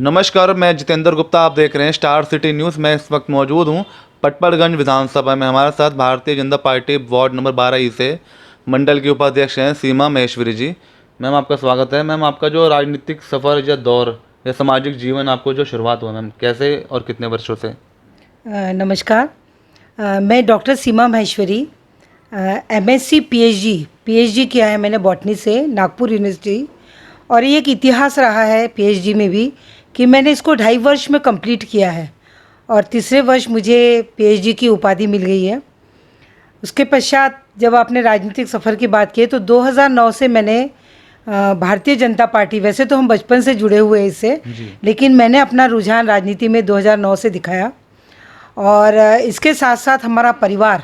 नमस्कार, मैं जितेंद्र गुप्ता। आप देख रहे हैं स्टार सिटी न्यूज़। मैं इस वक्त मौजूद हूं पटपड़गंज विधानसभा में। हमारे साथ Bharatiya Janata party ward number 12 से मंडल की उपाध्यक्ष हैं सीमा महेश्वरी जी। मैम, आपका स्वागत है। मैम, आपका जो राजनीतिक सफ़र या दौर या सामाजिक जीवन, आपको जो शुरुआत हुआ मैम, कैसे और कितने वर्षों से? नमस्कार। मैं डॉक्टर सीमा महेश्वरी, एमएससी पीएचडी किया है मैंने बॉटनी से नागपुर यूनिवर्सिटी। और ये एक इतिहास रहा है पीएचडी में भी कि मैंने इसको 2.5 वर्ष में कंप्लीट किया है और तीसरे वर्ष मुझे पीएचडी की उपाधि मिल गई है। उसके पश्चात जब आपने राजनीतिक सफ़र की बात की तो 2009 से मैंने भारतीय जनता पार्टी, वैसे तो हम बचपन से जुड़े हुए हैं इससे, लेकिन मैंने अपना रुझान राजनीति में 2009 से दिखाया। और इसके साथ साथ हमारा परिवार,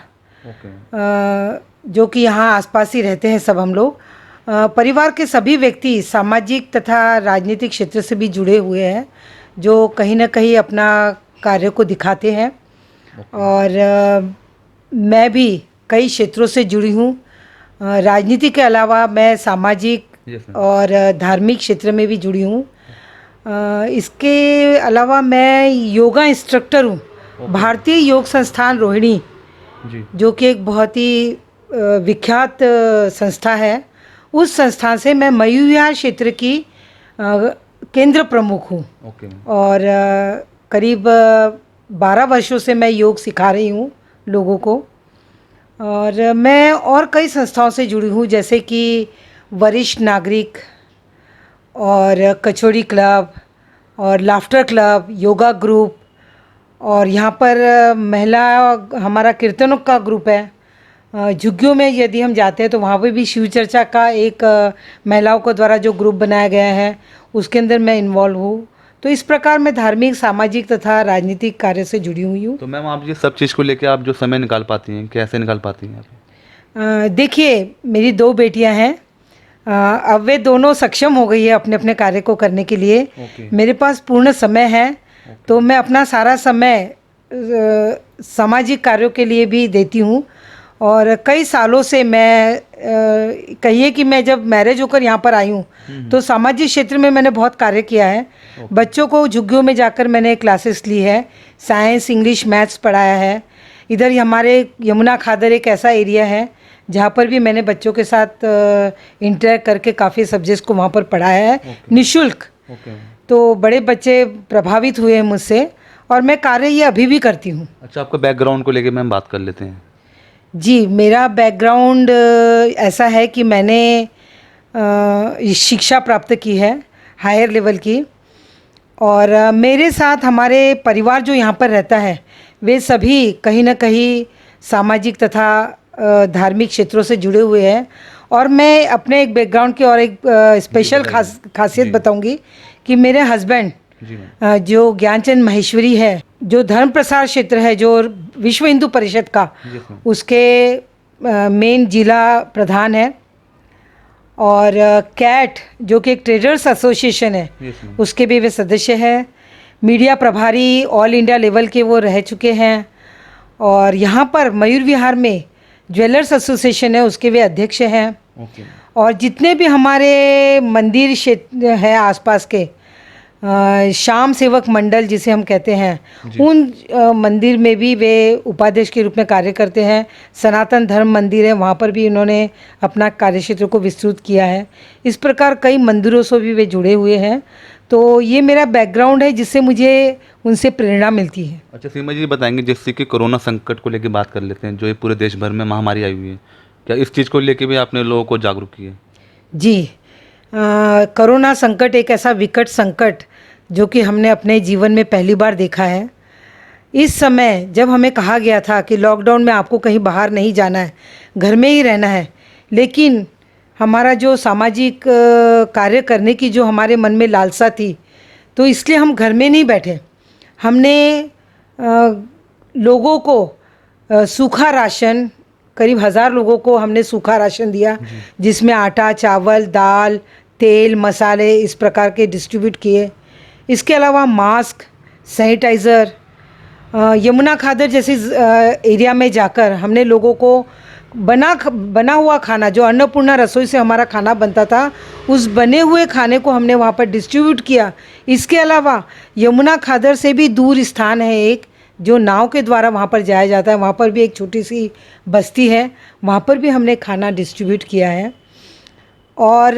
जो कि यहाँ आसपास ही रहते हैं सब हम लोग, परिवार के सभी व्यक्ति सामाजिक तथा राजनीतिक क्षेत्र से भी जुड़े हुए हैं, जो कहीं ना कहीं अपना कार्य को दिखाते हैं। और मैं भी कई क्षेत्रों से जुड़ी हूँ। राजनीति के अलावा मैं सामाजिक और धार्मिक क्षेत्र में भी जुड़ी हूँ। इसके अलावा मैं योगा इंस्ट्रक्टर हूँ। भारतीय योग संस्थान रोहिणी, जो कि एक बहुत ही विख्यात संस्था है, उस संस्थान से मैं मयूर विहार क्षेत्र की केंद्र प्रमुख हूँ। और करीब 12 वर्षों से मैं योग सिखा रही हूँ लोगों को। और मैं और कई संस्थाओं से जुड़ी हूँ, जैसे कि वरिष्ठ नागरिक और कचौड़ी क्लब और लाफ्टर क्लब, योगा ग्रुप, और यहाँ पर महिला हमारा कीर्तनों का ग्रुप है। झुग्गियों में यदि हम जाते हैं तो वहाँ पे भी शिव चर्चा का एक महिलाओं को द्वारा जो ग्रुप बनाया गया है, उसके अंदर मैं इन्वॉल्व हूँ। तो इस प्रकार मैं धार्मिक, सामाजिक तथा राजनीतिक कार्य से जुड़ी हुई हूँ। तो मैम, आप ये सब चीज़ को लेकर आप जो समय निकाल पाती हैं, कैसे निकाल पाती हैं आप? देखिए, मेरी 2 बेटियाँ हैं। अब वे दोनों सक्षम हो गई है अपने अपने कार्य को करने के लिए। मेरे पास पूर्ण समय है, तो मैं अपना सारा समय सामाजिक कार्यों के लिए भी देती हूँ। और कई सालों से मैं कहिए कि मैं जब मैरिज होकर यहाँ पर आई हूँ तो सामाजिक क्षेत्र में मैंने बहुत कार्य किया है। बच्चों को झुग्गियों में जाकर मैंने क्लासेस ली है, साइंस, इंग्लिश, मैथ्स पढ़ाया है। इधर हमारे यमुना खादर एक ऐसा एरिया है जहाँ पर भी मैंने बच्चों के साथ इंटरेक्ट करके काफ़ी सब्जेक्ट्स को वहाँ पर पढ़ाया है निःशुल्क। तो बड़े बच्चे प्रभावित हुए हैं मुझसे, और मैं कार्य ये अभी भी करती हूँ। अच्छा, आपका बैकग्राउंड को लेके मैम बात कर लेते हैं। जी, मेरा बैकग्राउंड ऐसा है कि मैंने शिक्षा प्राप्त की है हायर लेवल की। और मेरे साथ हमारे परिवार जो यहाँ पर रहता है, वे सभी कहीं ना कहीं सामाजिक तथा धार्मिक क्षेत्रों से जुड़े हुए हैं। और मैं अपने एक बैकग्राउंड की और एक स्पेशल खासियत बताऊंगी कि मेरे हस्बैंड जो ज्ञानचंद महेश्वरी है, जो धर्म प्रसार क्षेत्र है, जो विश्व हिंदू परिषद का, उसके मेन जिला प्रधान है। और कैट, जो कि एक ट्रेडर्स एसोसिएशन है, उसके भी वे सदस्य हैं। मीडिया प्रभारी ऑल इंडिया लेवल के वो रह चुके हैं। और यहाँ पर मयूर विहार में ज्वेलर्स एसोसिएशन है, उसके वे अध्यक्ष हैं। और जितने भी हमारे मंदिर क्षेत्र है आसपास के, श्याम सेवक मंडल जिसे हम कहते हैं, उन मंदिर में भी वे उपाध्यक्ष के रूप में कार्य करते हैं। सनातन धर्म मंदिर है, वहाँ पर भी उन्होंने अपना कार्यक्षेत्र को विस्तृत किया है। इस प्रकार कई मंदिरों से भी वे जुड़े हुए हैं। तो ये मेरा बैकग्राउंड है जिससे मुझे उनसे प्रेरणा मिलती है। अच्छा सीमा जी, बताएंगे जैसे कि कोरोना संकट को लेकर बात कर लेते हैं, जो ये पूरे देश भर में महामारी आई हुई है, क्या इस चीज़ को लेकर भी आपने लोगों को जागरूक किया? जी, कोरोना संकट एक ऐसा विकट संकट जो कि हमने अपने जीवन में पहली बार देखा है। इस समय जब हमें कहा गया था कि लॉकडाउन में आपको कहीं बाहर नहीं जाना है, घर में ही रहना है, लेकिन हमारा जो सामाजिक कार्य करने की जो हमारे मन में लालसा थी, तो इसलिए हम घर में नहीं बैठे। हमने लोगों को सूखा राशन, करीब 1000 लोगों को हमने सूखा राशन दिया, जिसमें आटा, चावल, दाल, तेल, मसाले इस प्रकार के डिस्ट्रीब्यूट किए। इसके अलावा मास्क, सैनिटाइज़र, यमुना खादर जैसे एरिया में जाकर हमने लोगों को बना हुआ खाना, जो अन्नपूर्णा रसोई से हमारा खाना बनता था, उस बने हुए खाने को हमने वहाँ पर डिस्ट्रीब्यूट किया। इसके अलावा यमुना खादर से भी दूर स्थान है एक, जो नाव के द्वारा वहाँ पर जाया जाता है। वहाँ पर भी एक छोटी सी बस्ती है, वहाँ पर भी हमने खाना डिस्ट्रीब्यूट किया है और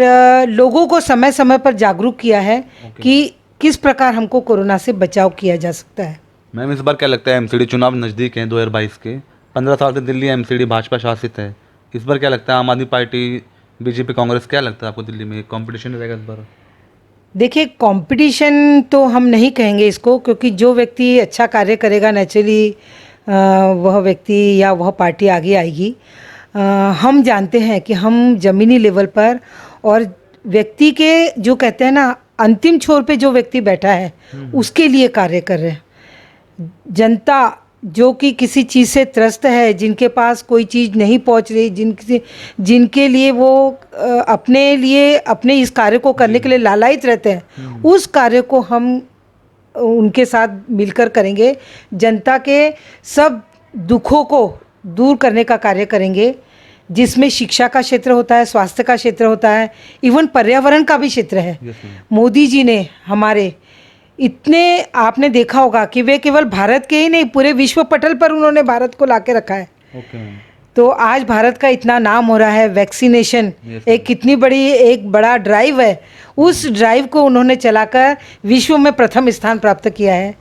लोगों को समय समय पर जागरूक किया है कि किस प्रकार हमको कोरोना से बचाव किया जा सकता है। मैम, इस बार क्या लगता है, एमसीडी चुनाव नज़दीक हैं 2022 के, 15 साल से दिल्ली एमसीडी भाजपा शासित है, इस बार क्या लगता है आम आदमी पार्टी, बीजेपी, कांग्रेस, क्या लगता है आपको दिल्ली में कंपटीशन रहेगा इस बार? देखिए, कंपटीशन तो हम नहीं कहेंगे इसको, क्योंकि जो व्यक्ति अच्छा कार्य करेगा नेचुरली वह व्यक्ति या वह पार्टी आगे आएगी। हम जानते हैं कि हम ज़मीनी लेवल पर और व्यक्ति के जो कहते हैं ना अंतिम छोर पे जो व्यक्ति बैठा है उसके लिए कार्य कर रहे हैं। जनता जो कि किसी चीज़ से त्रस्त है, जिनके पास कोई चीज़ नहीं पहुंच रही, जिनके लिए वो अपने इस कार्य को करने के लिए लालायित रहते हैं, उस कार्य को हम उनके साथ मिलकर करेंगे। जनता के सब दुखों को दूर करने का कार्य करेंगे, जिसमें शिक्षा का क्षेत्र होता है, स्वास्थ्य का क्षेत्र होता है, इवन पर्यावरण का भी क्षेत्र है। मोदी जी ने हमारे इतने, आपने देखा होगा कि वे केवल भारत के ही नहीं, पूरे विश्व पटल पर उन्होंने भारत को लाके रखा है। तो आज भारत का इतना नाम हो रहा है। वैक्सीनेशन एक कितनी बड़ी एक बड़ा ड्राइव है, उस ड्राइव को उन्होंने चलाकर विश्व में प्रथम स्थान प्राप्त किया है।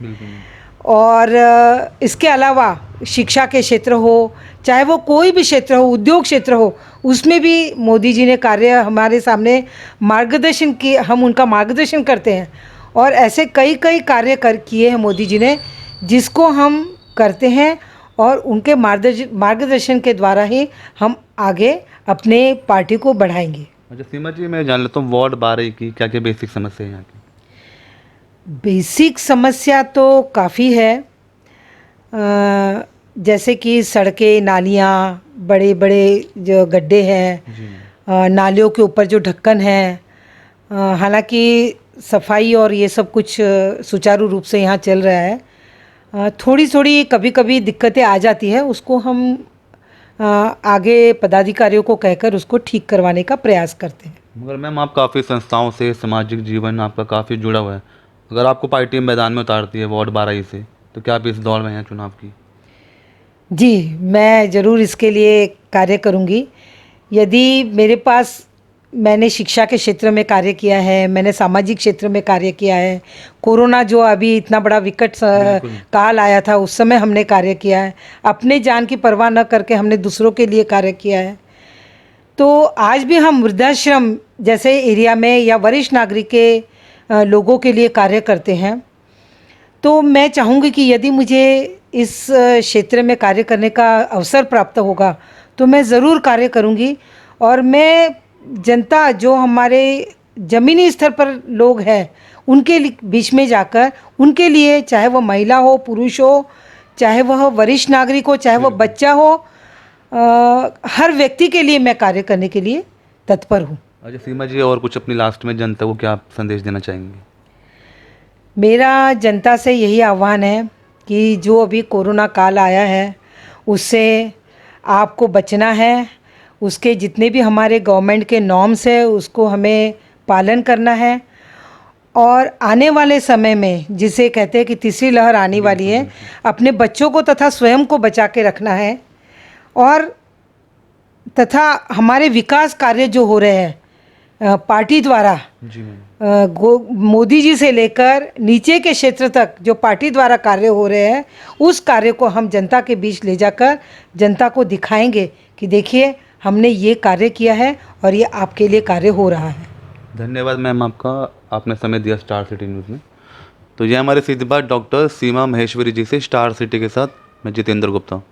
और इसके अलावा शिक्षा के क्षेत्र हो, चाहे वो कोई भी क्षेत्र हो, उद्योग क्षेत्र हो, उसमें भी मोदी जी ने कार्य हमारे सामने मार्गदर्शन किए, हम उनका मार्गदर्शन करते हैं। और ऐसे कई कार्य किए हैं मोदी जी ने, जिसको हम करते हैं और उनके मार्गदर्शन के द्वारा ही हम आगे अपने पार्टी को बढ़ाएंगे। अच्छा सीमा जी, मैं जान लेता हूँ वार्ड 12 की क्या क्या बेसिक समस्या है यहाँ की? बेसिक समस्या तो काफ़ी है, जैसे कि सड़कें, नालियाँ, बड़े बड़े जो गड्ढे हैं, नालियों के ऊपर जो ढक्कन है, हालांकि सफाई और ये सब कुछ सुचारू रूप से यहाँ चल रहा है। थोड़ी थोड़ी कभी कभी दिक्कतें आ जाती है, उसको हम आगे पदाधिकारियों को कहकर उसको ठीक करवाने का प्रयास करते हैं। मगर मैम, आप काफ़ी संस्थाओं से, सामाजिक जीवन आपका काफ़ी जुड़ा हुआ है, अगर आपको पार्टी मैदान में उतारती है वार्ड 12 से, तो क्या आप इस दौर में हैं चुनाव की? जी, मैं ज़रूर इसके लिए कार्य करूँगी। यदि मेरे पास, मैंने शिक्षा के क्षेत्र में कार्य किया है, मैंने सामाजिक क्षेत्र में कार्य किया है, कोरोना जो अभी इतना बड़ा विकट काल आया था उस समय हमने कार्य किया है, अपने जान की परवाह न करके हमने दूसरों के लिए कार्य किया है। तो आज भी हम वृद्धाश्रम जैसे एरिया में या वरिष्ठ नागरिक के लोगों के लिए कार्य करते हैं। तो मैं चाहूँगी कि यदि मुझे इस क्षेत्र में कार्य करने का अवसर प्राप्त होगा तो मैं ज़रूर कार्य करूँगी। और मैं जनता, जो हमारे ज़मीनी स्तर पर लोग हैं, उनके बीच में जाकर उनके लिए, चाहे वह महिला हो, पुरुष हो, चाहे वह वरिष्ठ नागरिक हो, चाहे वह बच्चा हो, हर व्यक्ति के लिए मैं कार्य करने के लिए तत्पर हूँ। अच्छा सीमा जी, और कुछ अपनी लास्ट में जनता को क्या आप संदेश देना चाहेंगे? मेरा जनता से यही आह्वान है कि जो अभी कोरोना काल आया है उससे आपको बचना है, उसके जितने भी हमारे गवर्नमेंट के नॉर्म्स है उसको हमें पालन करना है। और आने वाले समय में, जिसे कहते हैं कि तीसरी लहर आने वाली है, अपने बच्चों को तथा स्वयं को बचा के रखना है। और तथा हमारे विकास कार्य जो हो रहे हैं पार्टी द्वारा, जी मोदी जी से लेकर नीचे के क्षेत्र तक जो पार्टी द्वारा कार्य हो रहे हैं, उस कार्य को हम जनता के बीच ले जाकर जनता को दिखाएंगे कि देखिए हमने ये कार्य किया है और ये आपके लिए कार्य हो रहा है। धन्यवाद मैम आपका, आपने समय दिया स्टार सिटी न्यूज़ में। तो ये हमारे सीधी बात डॉक्टर सीमा महेश्वरी जी से, स्टार सिटी के साथ मैं जितेंद्र गुप्ता।